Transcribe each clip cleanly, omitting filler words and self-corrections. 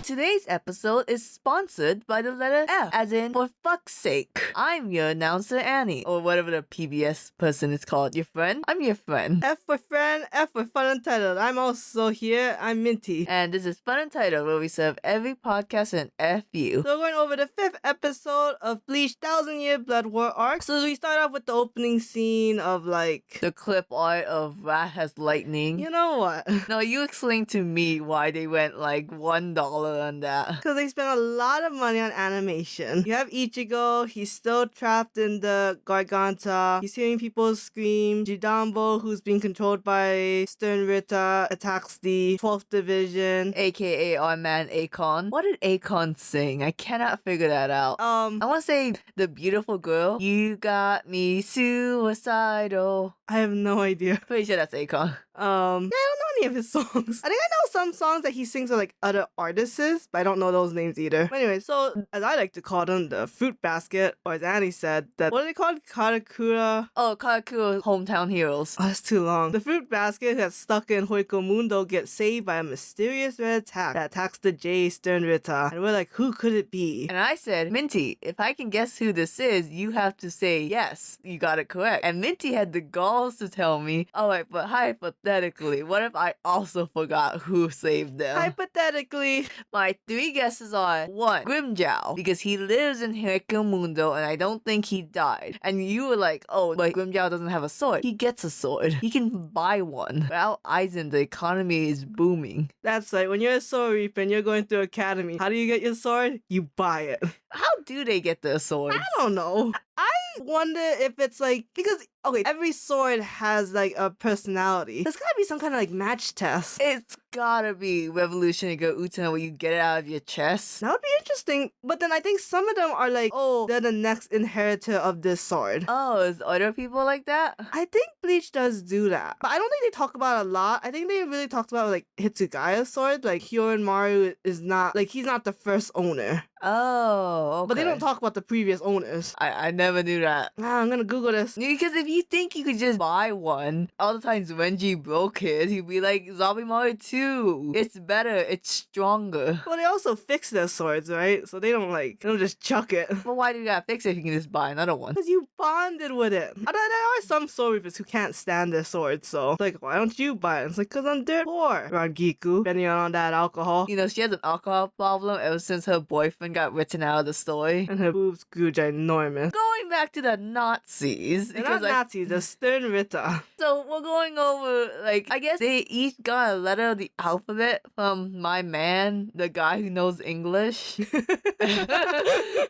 Today's episode is sponsored by the letter F, as in for fuck's sake. I'm your announcer Annie, or whatever the PBS person is called. Your friend? I'm your friend. F for friend, F for FunUntitled. I'm also here. I'm Minty. And this is FunUntitled, where we serve every podcast an FU. So we're going over the 5th episode of Bleach 1000-Year Blood War arc. So we start off with the opening scene of like... the clip art of Rat has lightning. You know what? No, you explain to me why they went like $1 on that. Because they spent a lot of money on animation. You have Ichigo, he's still trapped in the Garganta. He's hearing people scream. Jidambo, who's being controlled by Stern Ritter, attacks the 12th Division. AKA our man Akon. What did Akon sing? I cannot figure that out. I want to say the beautiful girl. You got me suicidal. I have no idea. Pretty sure that's Akon. Yeah, I don't know any of his songs. I think I know some songs that he sings with like other artists, but I don't know those names either. But anyway, so as I like to call them, the fruit basket, or as Annie said, that what are they called? Karakura. Oh, Karakura Hometown Heroes. Oh, that's too long. The fruit basket that's stuck in Hoiko Mundo gets saved by a mysterious red attack that attacks the J Stern Ritter. And we're like, who could it be? And I said, Minty, if I can guess who this is, you have to say yes. You got it correct. And Minty had the galls to tell me, alright, but hypothetically, what if I also forgot who saved them? Hypothetically, my 3 guesses are 1, Grimjow, because he lives in Hoiko Mundo and I don't think he died. And you were like, oh, but Grimjow doesn't have a sword. He gets a sword. He can buy one. Without Aizen, the economy is booming. That's right. When you're a Soul Reaper and you're going through academy, how do you get your sword? You buy it. How do they get their swords? I don't know. I wonder if it's like, because, okay, every sword has like a personality. There's gotta be some kind of like match test. It's gotta be Revolutionary Girl Utena where you get it out of your chest. That would be interesting. But then I think some of them are like, oh, they're the next inheritor of this sword. Oh, is other people like that? I think Bleach does do that. But I don't think they talk about it a lot. I think they really talked about like Hitsugaya's sword. Like Hyorinmaru is not, like he's not the first owner. Oh, okay. But they don't talk about the previous owners. I never knew that. I'm gonna Google this. Because if you think you could just buy one, all the times Renji broke his, he'd be like, Zabimaru 2. It's better, it's stronger. Well, they also fix their swords, right? So they don't just chuck it. But why do you gotta fix it if you can just buy another one? Because you bonded with it. There are some Soul Reapers who can't stand their swords, so it's like, why don't you buy it? It's like, because I'm dirt poor. Around Giku, spending on that alcohol. You know, she has an alcohol problem ever since her boyfriend got written out of the story. And her boobs grew ginormous. Going back to the Nazis. They're not Nazis, they're Stern Ritter. So we're going over, like, I guess they each got a letter of the alphabet from my man, the guy who knows English.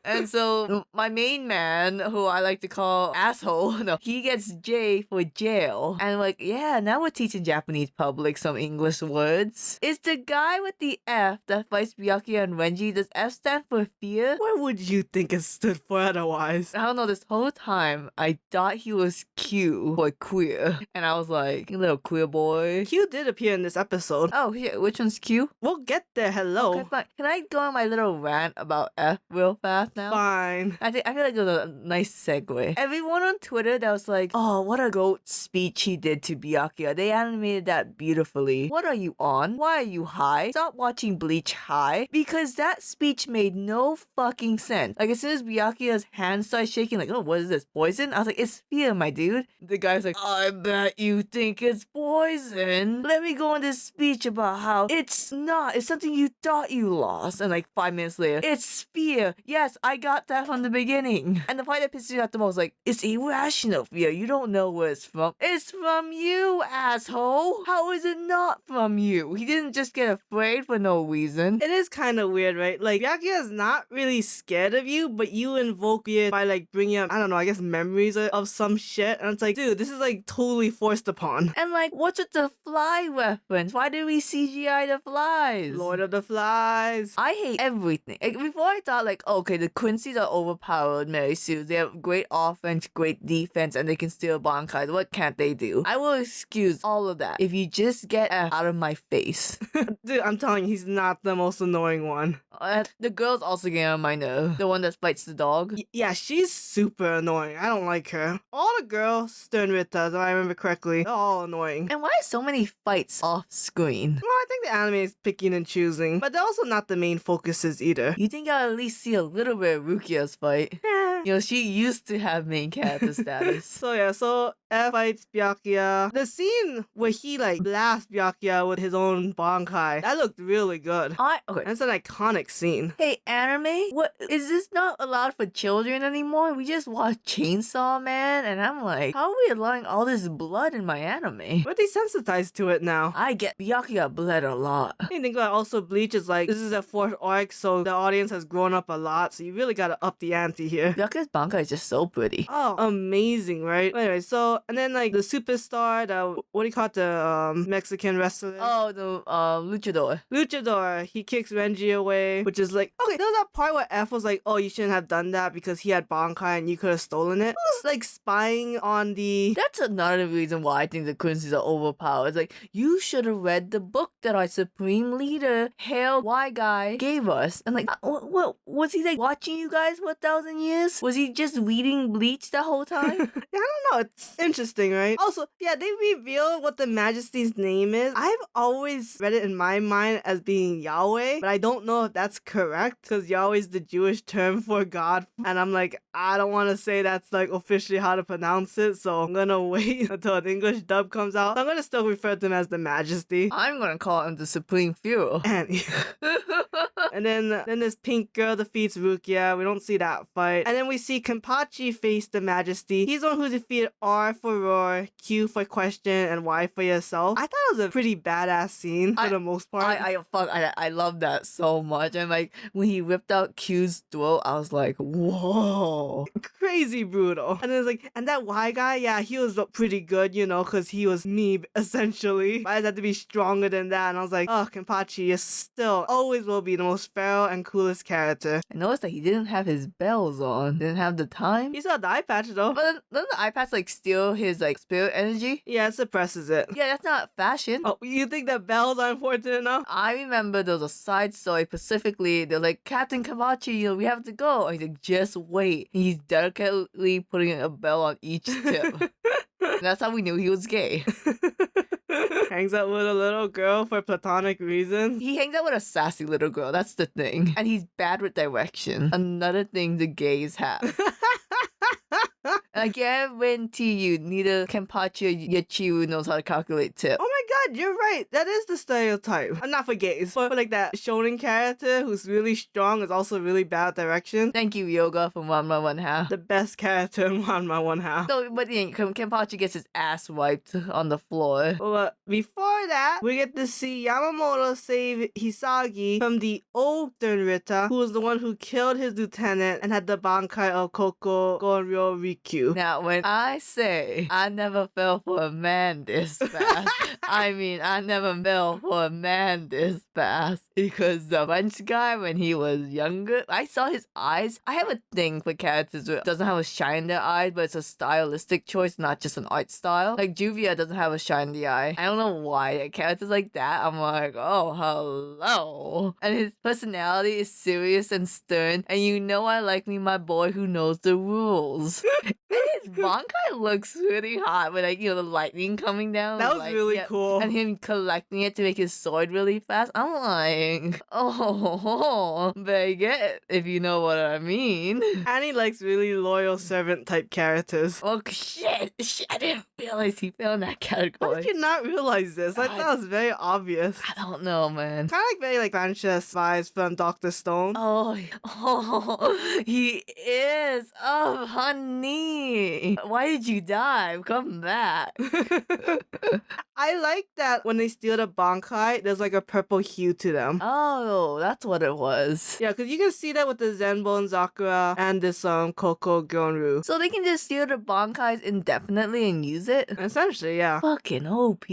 And so my main man, who I like to call asshole, no, he gets J for jail. And like, yeah, now we're teaching Japanese public some English words. Is the guy with the F that fights Byakuya and Renji, does F stand for fear? What would you think it stood for otherwise? I don't know, this whole time I thought he was Q for queer. And I was like, you little queer boy. Q did appear in this episode. Oh, yeah, which one's Q? We'll get there, hello. Okay, fine. Can I go on my little rant about F real fast now? Fine. I feel like it was a nice segue. Everyone on Twitter that was like, oh, what a goat speech he did to Byakuya. They animated that beautifully. What are you on? Why are you high? Stop watching Bleach high. Because that speech made no fucking sense. Like, as soon as Byakuya's hands started shaking, like, oh, what is this, poison? I was like, it's fear, my dude. The guy's like, I bet you think it's poison. Let me go on this speech about how it's not. It's something you thought you lost. And like 5 minutes later, it's fear. Yes, I got that from the beginning. And the part that pisses me off the most, like, it's irrational fear. You don't know where it's from. It's from you, asshole. How is it not from you? He didn't just get afraid for no reason. It is kind of weird, right? Like, Byakuya's not really scared of you, but you invoke it by like bringing up, I don't know, I guess memories of some shit. And it's like, dude, this is like totally forced upon. And like, what's with the fly reference? Why did we CGI the flies? Lord of the Flies. I hate everything. Like, before I thought like, oh, okay, the Quincy's are overpowered, Mary Sue. They have great offense, great defense, and they can steal Bankais. What can't they do? I will excuse all of that if you just get out of my face. Dude, I'm telling you, he's not the most annoying one. The girl's also getting on my nerve. The one that fights the dog. Yeah, she's super annoying. I don't like her. All the girl, Stern Ritter, if I remember correctly. They're all annoying. And why so many fights off screen? Well, I think the anime is picking and choosing, but they're also not the main focuses either. You think I'll at least see a little bit of Rukia's fight? Eh. You know, she used to have main character status. So F fights Byakuya. The scene where he like blasts Byakuya with his own bankai, that looked really good. Okay. That's an iconic scene. Hey, anime? What is this not allowed for children anymore? We just watched Chainsaw Man, and I'm like, how are we allowing all this blood in my anime? We're desensitized to it now. I get Byakuya bled a lot. You think about also Bleach is like, this is a fourth arc, so the audience has grown up a lot, so you really gotta up the ante here. Byakuya's bankai is just so pretty. Oh, amazing, right? Anyway, so, and then like the superstar, what do you call it, the Mexican wrestler? Oh, the luchador. Luchador, he kicks Renji away, which is like, okay, there was that part where F was like, oh, you shouldn't have done that because he had bankai and you could have stolen it. It was like spying on the... That's another reason why I think the Quincy's are overpowered. It's like, you should have read the book that our Supreme Leader, Hail Y Guy, gave us. And like, what was he like watching you guys for 1,000 years? Was he just reading Bleach the whole time? Yeah, I don't know. It's interesting, right? Also, yeah, they reveal what the Majesty's name is. I've always read it in my mind as being Yahweh, but I don't know if that's correct because Yahweh is the Jewish term for God. And I'm like, I don't want to say that's like officially how to pronounce it, so I'm gonna wait until an English dub comes out. So I'm gonna still refer to him as the Majesty. I'm gonna call him the Supreme Fuhrer. And then this pink girl defeats Rukia. We don't see that fight. And then we see Kenpachi face the Majesty. He's the one who defeated R for roar, Q for question, and Y for yourself. I thought it was a pretty badass scene for the most part. I love that so much. And like when he ripped out Q's throat, I was like, whoa. Crazy brutal. And then it's like, and that Y guy, yeah, he was pretty good, you know, because he was me essentially. But I had to be stronger than that. And I was like, oh, Kenpachi is still always will be the most feral and coolest character. I noticed that he didn't have his bells on. Didn't have the time. He saw the eye patch though. But doesn't the eye patch like steal his like spirit energy? Yeah, it suppresses it. Yeah, that's not fashion. Oh, you think that bells are important enough? I remember there was a side story specifically. They're like, Captain Kawachi, you know, we have to go. And he's like, just wait. And he's delicately putting a bell on each tip. And that's how we knew he was gay. Hangs out with a little girl for platonic reasons. He hangs out with a sassy little girl. That's the thing. And he's bad with direction. Another thing the gays have. And I guarantee you, neither Kenpachi or Yachiru knows how to calculate tip. Oh my god, you're right. That is the stereotype. Not for gays, but for like that shonen character who's really strong is also really bad at direction. Thank you, Yoga, from Ranma 1/2. The best character in Ranma 1/2. So, but yeah, Kenpachi gets his ass wiped on the floor. But before that, we get to see Yamamoto save Hisagi from the old Stern Ritter, who was the one who killed his lieutenant and had the bankai of Koko Gonryo Rikyu. Now, when I say I never fell for a man this fast, I mean I never fell for a man this fast. Because the French guy, when he was younger, I saw his eyes. I have a thing for characters that doesn't have a shine in their eyes, but it's a stylistic choice, not just an art style. Like Juvia doesn't have a shine in the eye. I don't know why. Characters like that, I'm like, oh, hello. And his personality is serious and stern, and you know I like me my boy who knows the rules. His bankai looks really hot with like, you know, the lightning coming down. That was really cool. And him collecting it to make his sword really fast. I'm like, oh, baguette, if you know what I mean. Annie likes really loyal servant type characters. Oh, shit, I didn't realize he fell in that category. Why did you not realize this? I thought that was very obvious. I don't know, man. Kind of like very like Frances vibes from Dr. Stone. Oh, he is. Oh, honey. Why did you die? Come back. I like that when they steal the bankai, there's like a purple hue to them. Oh, that's what it was. Yeah, because you can see that with the Zenbone Sakura and this Koko Gonru. So they can just steal the bankais indefinitely and use it? Essentially, yeah. Fucking OP.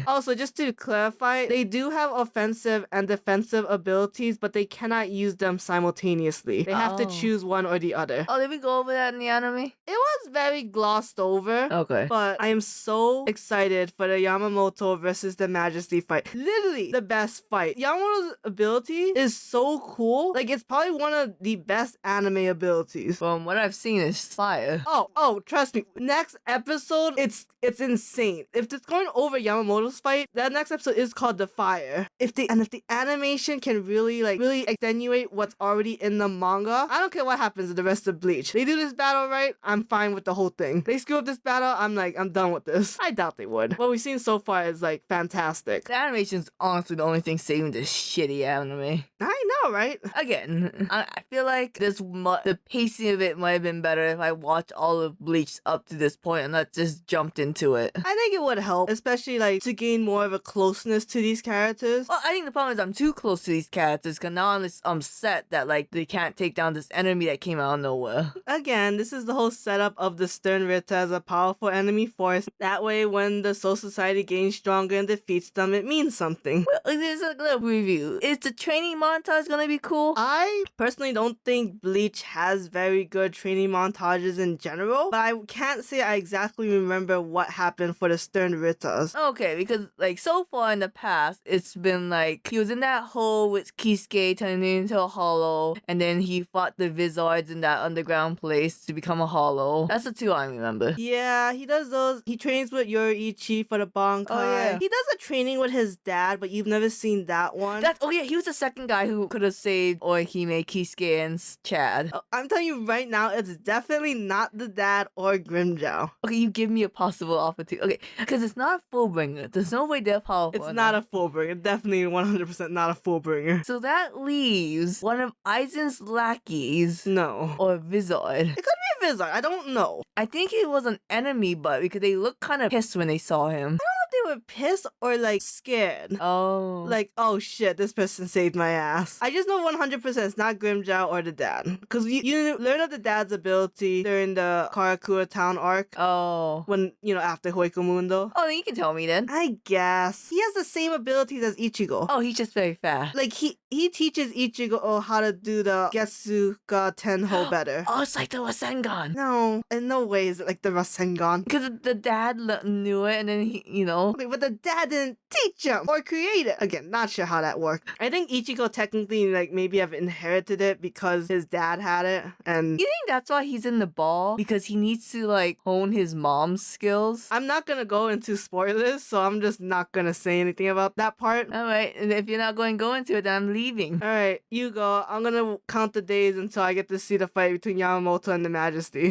Also, just to clarify, they do have offensive and defensive abilities, but they cannot use them simultaneously. They have to choose one or the other. Oh, did we go over that in the anime? It was very glossed over. Okay. But I am so excited for the Yamamoto Yamamoto versus the Majesty fight. Literally the best fight. Yamamoto's ability is so cool. Like, it's probably one of the best anime abilities. From what I've seen, is fire. Oh, trust me. Next episode, it's insane. If it's going over Yamamoto's fight, that next episode is called The Fire. If the animation can really extenuate what's already in the manga, I don't care what happens to the rest of Bleach. They do this battle right, I'm fine with the whole thing. They screw up this battle, I'm done with this. I doubt they would. What we've seen so far is like fantastic. The animation's honestly the only thing saving this shitty anime. I know, right? Again, I feel like the pacing of it might have been better if I watched all of Bleach up to this point and not just jumped into it. I think it would help, especially like to gain more of a closeness to these characters. Well, I think the problem is I'm too close to these characters because now I'm just upset that like they can't take down this enemy that came out of nowhere. Again, this is the whole setup of the Stern Ritter as a powerful enemy force. That way, when the Soul Society gains stronger and defeats them, it means something. Well, there's a little review. Is the training montage gonna be cool? I personally don't think Bleach has very good training montages in general, but I can't say I exactly remember what happened for the Stern Ritters. Okay, because like so far in the past, it's been like he was in that hole with Kisuke turning into a hollow, and then he fought the Vizards in that underground place to become a hollow. That's the two I remember. Yeah, he does those. He trains with Yoriichi for the Bankai. Oh, yeah. He does a training with his dad, but you've never seen that one. He was the second guy who could have saved Oihime, Kisuke, and Chad. I'm telling you right now, it's definitely not the dad or Grimjow. Okay, you give me a possible opportunity. Okay, because it's not a Fullbringer. There's no way they're powerful. It's not a Fullbringer. Definitely 100% not a Fullbringer. So that leaves one of Aizen's lackeys No. or Vizard. It could be a Vizard. I don't know. I think it was an enemy, but because they looked kind of pissed when they saw him. They were pissed or like scared. Oh. Like, oh shit, this person saved my ass. I just know 100% it's not Grimjow or the dad. Because you learn of the dad's ability during the Karakura town arc. Oh. When, after Hoikumundo. Oh, then you can tell me then. I guess. He has the same abilities as Ichigo. Oh, he's just very fast. Like, he teaches Ichigo how to do the Getsuga Tenho better. Oh, it's like the Rasengan. No, in no way is it like the Rasengan. Because the dad knew it, and then he. Okay, but the dad didn't teach him or create it. Again, not sure how that worked. I think Ichigo technically maybe have inherited it because his dad had it. And you think that's why he's in the ball? Because he needs to hone his mom's skills? I'm not gonna go into spoilers, so I'm just not gonna say anything about that part. Alright, and if you're not going to go into it, then I'm leaving. Alright, you go. I'm gonna count the days until I get to see the fight between Yamamoto and the Majesty.